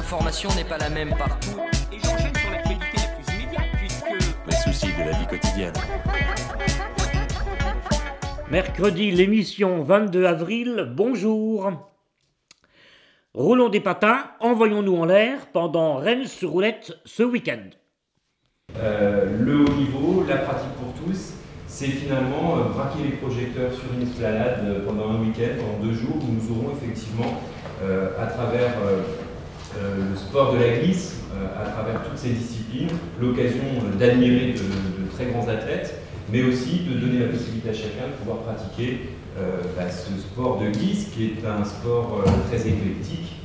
l'information n'est pas la même partout. Et j'enchaîne sur l'actualité la plus immédiate, puisque... Les soucis de la vie quotidienne. Mercredi, l'émission 22 avril, bonjour. Roulons des patins, envoyons-nous en l'air pendant Rennes sur roulette ce week-end. Le haut niveau, la pratique pour tous, c'est finalement braquer les projecteurs sur une esplanade pendant un week-end, pendant 2 jours, où nous aurons effectivement, à travers le sport de la glisse, à travers toutes ces disciplines, l'occasion d'admirer de très grands athlètes, mais aussi de donner la possibilité à chacun de pouvoir pratiquer ce sport de glisse, qui est un sport très éclectique.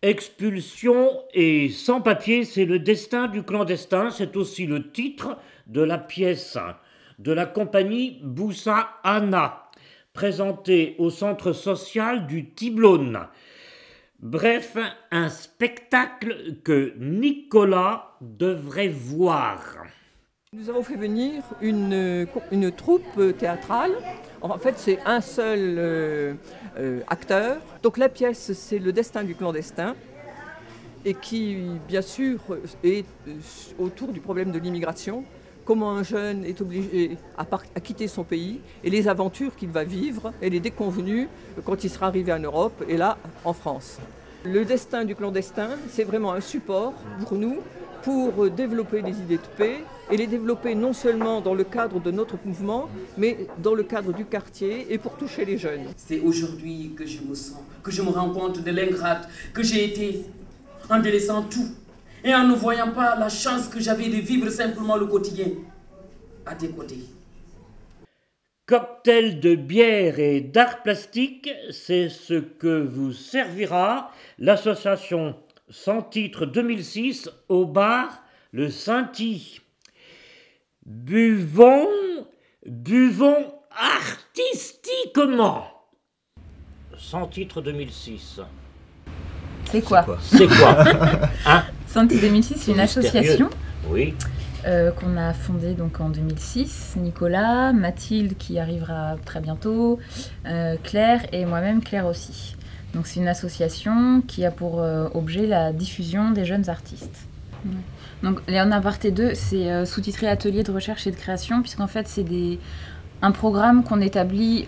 Expulsion et sans-papier, c'est le destin du clandestin, c'est aussi le titre de la pièce de la compagnie Boussa Anna, présentée au centre social du Tiblone. Bref, un spectacle que Nicolas devrait voir. Nous avons fait venir une troupe théâtrale. En fait, c'est un seul acteur. Donc la pièce, c'est le destin du clandestin et qui, bien sûr, est autour du problème de l'immigration. Comment un jeune est obligé à quitter son pays et les aventures qu'il va vivre et les déconvenues quand il sera arrivé en Europe et là, en France. Le destin du clandestin, c'est vraiment un support pour nous pour développer des idées de paix et les développer non seulement dans le cadre de notre mouvement, mais dans le cadre du quartier et pour toucher les jeunes. C'est aujourd'hui que je me sens, que je me rends compte de l'ingrate que j'ai été en délaissant tout et en ne voyant pas la chance que j'avais de vivre simplement le quotidien à tes côtés. Cocktail de bière et d'art plastique, c'est ce que vous servira l'association Sans Titre 2006 au bar Le Sainty. Buvons artistiquement. Sans Titre 2006. C'est quoi? C'est quoi hein? Sans Titre 2006, c'est une association oui. Qu'on a fondée donc en 2006. Nicolas, Mathilde qui arrivera très bientôt, Claire et moi-même, Claire aussi. Donc c'est une association qui a pour objet la diffusion des jeunes artistes. Ouais. Donc Léon Aparté 2, c'est sous-titré Atelier de recherche et de création, puisqu'en fait c'est un programme qu'on établit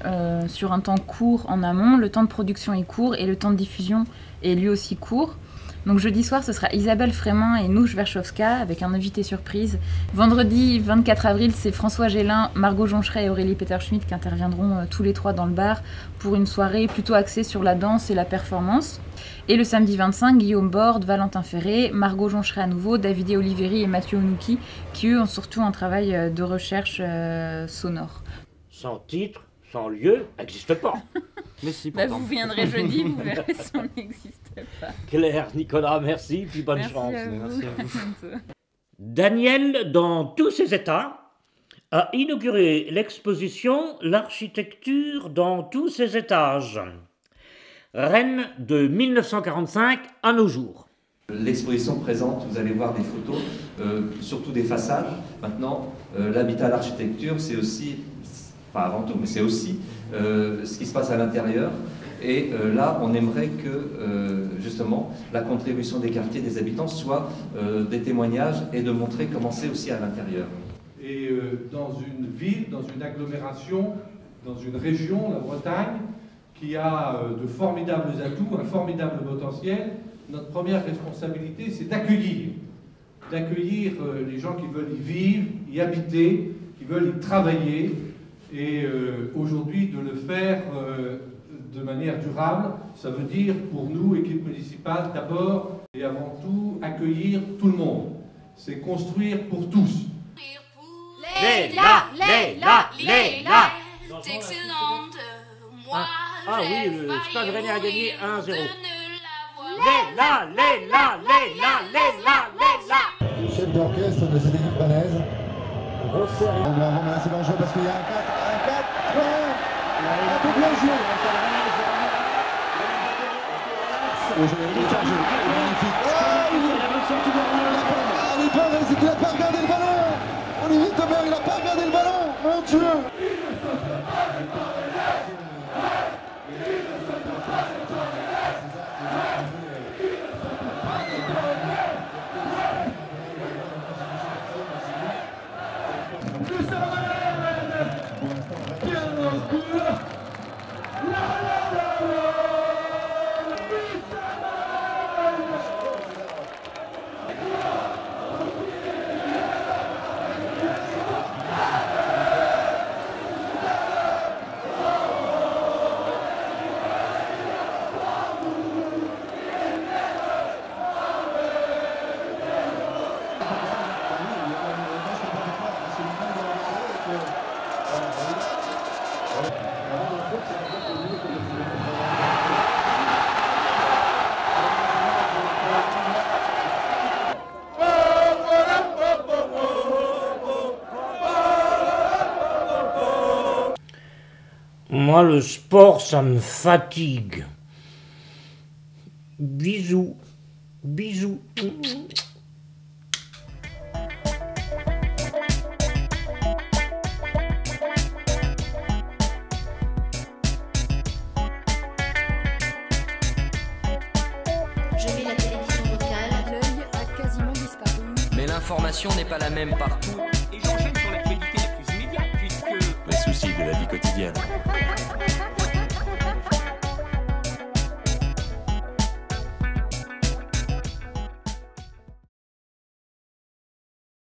sur un temps court en amont. Le temps de production est court et le temps de diffusion est lui aussi court. Donc jeudi soir, ce sera Isabelle Frémin et Nouche Verchovska avec un invité surprise. Vendredi 24 avril, c'est François Gélin, Margot Joncheret et Aurélie Peterschmidt qui interviendront tous les 3 dans le bar pour une soirée plutôt axée sur la danse et la performance. Et le samedi 25, Guillaume Borde, Valentin Ferré, Margot Joncheret à nouveau, David Oliveri et Mathieu Onouki qui eux ont surtout un travail de recherche sonore. Sans titre, sans lieu, n'existe pas. Mais si, vous viendrez jeudi, vous verrez si on n'existe pas. Claire, Nicolas, merci, puis bonne chance. Merci à vous. Daniel, dans tous ses états, a inauguré l'exposition L'architecture dans tous ses étages. Rennes de 1945 à nos jours. L'exposition présente, vous allez voir des photos, surtout des façades. Maintenant, l'habitat, l'architecture, c'est aussi, pas avant tout, mais c'est aussi ce qui se passe à l'intérieur. Et là, on aimerait que, justement, la contribution des quartiers, des habitants, soit des témoignages et de montrer comment c'est aussi à l'intérieur. Et dans une ville, dans une agglomération, dans une région, la Bretagne, qui a de formidables atouts, un formidable potentiel, notre première responsabilité, c'est d'accueillir les gens qui veulent y vivre, y habiter, qui veulent y travailler, et aujourd'hui de le faire de manière durable. Ça veut dire pour nous, équipe municipale, d'abord et avant tout, accueillir tout le monde. C'est construire pour tous. Léla. Excellente, moi. Ah oui, le Stade Rennais a gagné 1-0. Léla. Le chef d'orchestre de cette équipe rennaise. C'est dangereux parce qu'il y a un 4. Un peu bien joué. Il n'a pas regardé le ballon. Olivier Thomas, il n'a pas regardé le ballon. Mon Dieu. Moi, le sport, ça me fatigue. Bisous. Bisous. Je mets la télévision locale. L'œil a quasiment disparu. Mais l'information n'est pas la même partout. Et j'enchaîne sur l'actualité la plus immédiate, puisque Les soucis de la vie quotidienne.